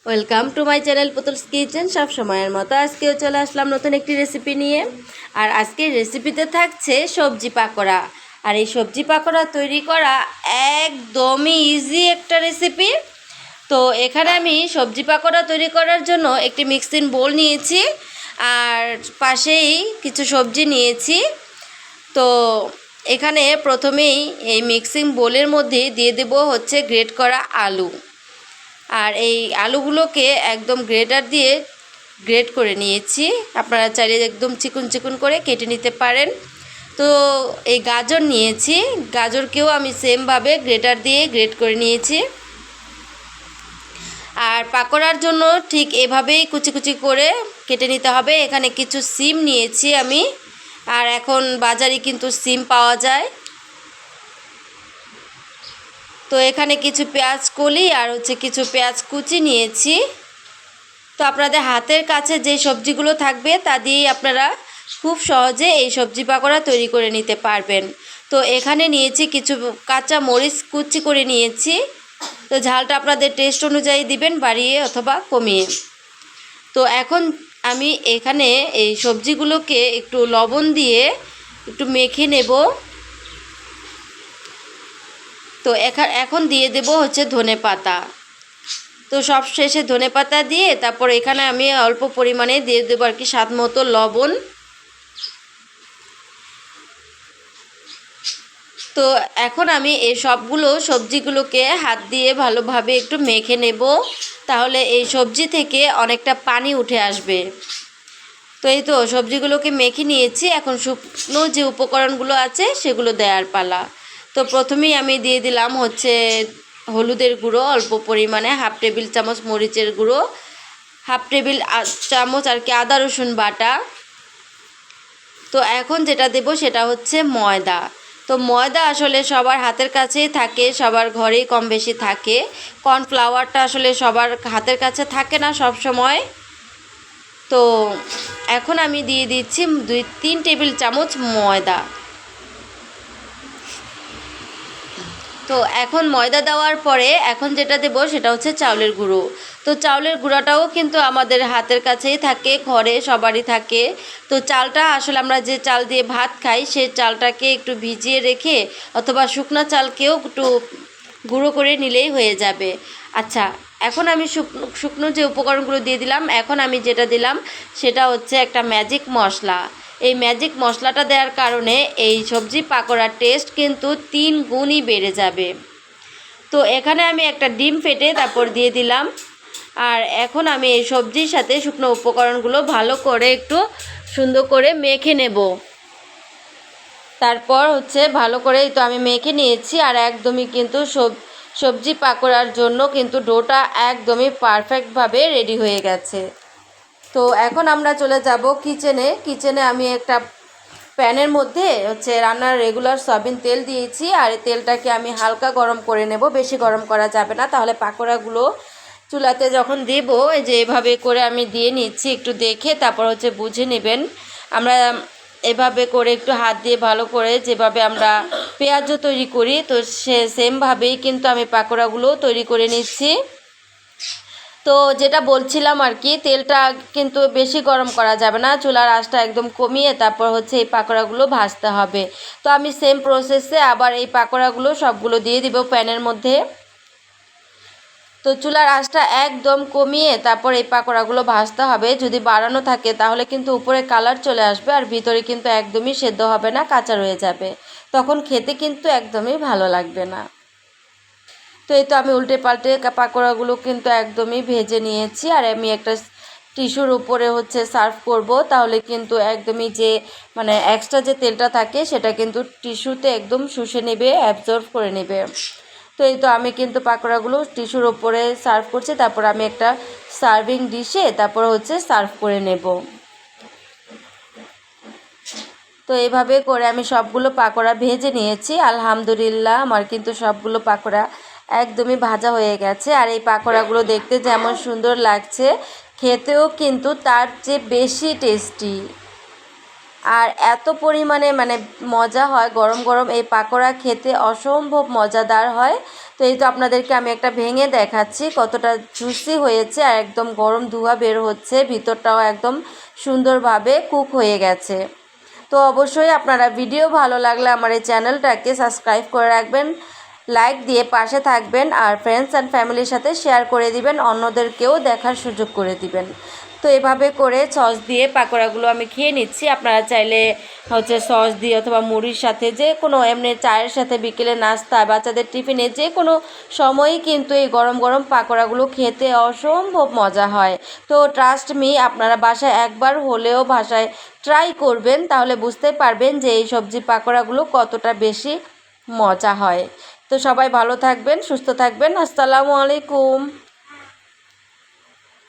Welcome to my channel Putul's kitchen. সব সময়ের মতো আজকেও চলে আসলাম নতুন একটি রেসিপি নিয়ে। আর আজকের রেসিপিতে থাকছে সবজি পাকোড়া। আর এই সবজি পাকোড়া তৈরি করা একদমই ইজি একটা রেসিপি। তো এখানে আমি সবজি পাকোড়া তৈরি করার জন্য একটি মিক্সিং বোল নিয়েছি, আর পাশেই কিছু সবজি নিয়েছি। তো এখানে প্রথমেই এই মিক্সিং বোলের মধ্যে দিয়ে দেব হচ্ছে গ্রেট করা আলু। আর এই আলুগুলোকে একদম গ্রেটার দিয়ে গ্রেট করে নিয়েছি। আপনারা চাইলে একদম চিকন চিকন করে কেটে নিতে পারেন। তো এই গাজর নিয়েছি, গাজরকেও আমি সেমভাবে গ্রেটার দিয়ে গ্রেট করে নিয়েছি। আর পাকোড়ার জন্য ঠিক এভাবেই কুচি কুচি করে কেটে নিতে হবে। এখানে কিছু সিম নিয়েছি আমি, আর এখন বাজারে কিন্তু সিম পাওয়া যায়। তো এখানে কিছু পেঁয়াজ কলি আর কিছু পেঁয়াজ কুচি নিয়েছি। তো আপনাদের হাতের কাছে যে সবজিগুলো থাকবে তা দিয়েই আপনারা খুব সহজে এই সবজি পাকোড়া তৈরি করে নিতে পারবেন। তো এখানে নিয়েছি কিছু কাঁচা মরিচ কুচি করে নিয়েছি। তো ঝালটা আপনাদের টেস্ট অনুযায়ী দিবেন, বাড়িয়ে অথবা কমিয়ে। তো এখন আমি এখানে এই সবজিগুলোকে একটু লবণ দিয়ে একটু মেখে নেব। তো এখন দিয়ে দেব হচ্ছে ধনেপাতা। তো সব শেষে ধনেপাতা দিয়ে তারপর এখানে আমি অল্প পরিমাণে দিয়ে দেবো আর কি স্বাদ মতো লবণ। তো এখন আমি এই সবগুলো সবজিগুলোকে হাত দিয়ে ভালোভাবে একটু মেখে নেব, তাহলে এই সবজি থেকে অনেকটা পানি উঠে আসবে। তো এই তো সবজিগুলোকে মেখে নিয়েছি। এখন শুকনো যে উপকরণগুলো আছে সেগুলো দেওয়ার পালা। তো প্রথমেই আমি দিয়ে দিলাম হচ্ছে হলুদের গুঁড়ো অল্প পরিমাণে, হাফ টেবিল চামচ মরিচের গুঁড়ো, হাফ টেবিল চামচ আর কি আদা রসুন বাটা। তো এখন যেটা দেব সেটা হচ্ছে ময়দা। তো ময়দা আসলে সবার হাতের কাছেই থাকে, সবার ঘরেই কম বেশি থাকে। কর্নফ্লাওয়ারটা আসলে সবার হাতের কাছে থাকে না সব সময়। তো এখন আমি দিয়ে দিচ্ছি 2-3 টেবিল চামচ ময়দা। তো এখন ময়দা দেওয়ার পরে এখন যেটা দেব সেটা হচ্ছে চাউলের গুঁড়ো। তো চাউলের গুঁড়াটাও কিন্তু আমাদের হাতের কাছেই থাকে, ঘরে সবারই থাকে। তো চালটা আসলে আমরা যে চাল দিয়ে ভাত খাই সেই চালটাকে একটু ভিজিয়ে রেখে অথবা শুকনো চালকেও একটু গুঁড়ো করে নিলেই হয়ে যাবে। আচ্ছা, এখন আমি শুকনো যে উপকরণগুলো দিয়ে দিলাম, এখন আমি যেটা দিলাম সেটা হচ্ছে একটা ম্যাজিক মশলা। এই ম্যাজিক মশলাটা দেওয়ার কারণে এই সবজি পাকোড়ার টেস্ট কিন্তু 3 গুণই বেড়ে যাবে। তো এখানে আমি একটা ডিম ফেটে তারপর দিয়ে দিলাম। আর এখন আমি এই সবজির সাথে শুকনো উপকরণগুলো ভালো করে একটু সুন্দর করে মেখে নেব। তারপর হচ্ছে ভালো করে তো আমি মেখে নিয়েছি। আর একদমই কিন্তু সবজি পাকোড়ার জন্য কিন্তু ডোটা একদমই পারফেক্টভাবে রেডি হয়ে গেছে। তো এখন আমরা চলে যাব কিচেনে আমি একটা প্যানের মধ্যে হচ্ছে রান্নার রেগুলার সয়াবিন তেল দিয়েছি। আর এই তেলটাকে আমি হালকা গরম করে নেব, বেশি গরম করা যাবে না, তাহলে পাকোড়াগুলো চুলাতে যখন দেব এই যে এভাবে করে আমি দিয়ে নিচ্ছি, একটু দেখে তারপর হচ্ছে বুঝে নেবেন। আমরা এভাবে করে একটু হাত দিয়ে ভালো করে যেভাবে আমরা পেঁয়াজও তৈরি করি তো সেমভাবেই কিন্তু আমি পাকোড়াগুলো তৈরি করে নিচ্ছি। তো যেটা বলছিলাম আর কি, তেলটা কিন্তু বেশি গরম করা যাবে না, চুলার আঁচটা একদম কমিয়ে তারপর হচ্ছে এই পাকোড়াগুলো ভাজতে হবে। তো আমি সেম প্রসেসে আবার এই পাকোড়াগুলো সবগুলো দিয়ে দিব প্যানের মধ্যে। তো চুলার আঁচটা একদম কমিয়ে তারপর এই পাকোড়াগুলো ভাজতে হবে। যদি বাড়ানো থাকে তাহলে কিন্তু উপরে কালার চলে আসবে আর ভিতরে কিন্তু একদমই সেদ্ধ হবে না, কাঁচা রয়ে যাবে, তখন খেতে কিন্তু একদমই ভালো লাগবে না। তো এই তো আমি উল্টে পাল্টে পাকোড়াগুলো কিন্তু একদমই ভেজে নিয়েছি। আর আমি একটা টিস্যুর উপরে হচ্ছে সার্ভ করব, তাহলে কিন্তু একদমই যে মানে এক্সট্রা যে তেলটা থাকে সেটা কিন্তু টিস্যুতে একদম শুষে নেবে, অ্যাবজর্ব করে নেবে। তো এই তো আমি কিন্তু পাকোড়াগুলো টিস্যুর উপরে সার্ভ করছি, তারপর আমি একটা সার্ভিং ডিশে তারপর হচ্ছে সার্ভ করে নেব। তো এইভাবে করে আমি সবগুলো পাকোড়া ভেজে নিয়েছি। আলহামদুলিল্লাহ আমার কিন্তু সবগুলো পাকোড়া একদমই ভাজা হয়ে গেছে। আর এই পাকোড়াগুলো দেখতে যেমন সুন্দর লাগছে, খেতেও কিন্তু তার চেয়ে বেশি টেস্টি। আর এত পরিমাণে মানে মজা হয়, গরম গরম এই পাকোড়া খেতে অসম্ভব মজাদার হয়। তো এই তো আপনাদেরকে আমি একটা ভেঙে দেখাচ্ছি কতটা জুসি হয়েছে, আর একদম গরম ধোঁয়া বের হচ্ছে, ভিতরটাও একদম সুন্দরভাবে কুক হয়ে গেছে। তো অবশ্যই আপনারা ভিডিও ভালো লাগলে আমার এই চ্যানেলটাকে সাবস্ক্রাইব করে রাখবেন, লাইক দিয়ে পাশে থাকবেন, আর ফ্রেন্ডস অ্যান্ড ফ্যামিলির সাথে শেয়ার করে দিবেন, অন্যদেরকেও দেখার সুযোগ করে দিবেন। তো এভাবে করে সস দিয়ে পাকোড়াগুলো আমি খেয়ে নিচ্ছি। আপনারা চাইলে সস দিয়ে অথবা মুড়ির সাথে, যে কোনো এমনি চায়ের সাথে, বিকেলে নাস্তা, বাচ্চাদের টিফিনে, যে কোনো সময়ই কিন্তু এই গরম গরম পাকোড়াগুলো খেতে অসম্ভব মজা হয়। তো ট্রাস্ট মি, আপনারা বাসায় একবার হলেও বাসায় ট্রাই করবেন, তাহলে বুঝতে পারবেন যে এই সবজি পাকোড়াগুলো কতটা বেশি মজা হয়। তো সবাই ভালো থাকবেন, সুস্থ থাকবেন। আসসালামু আলাইকুম।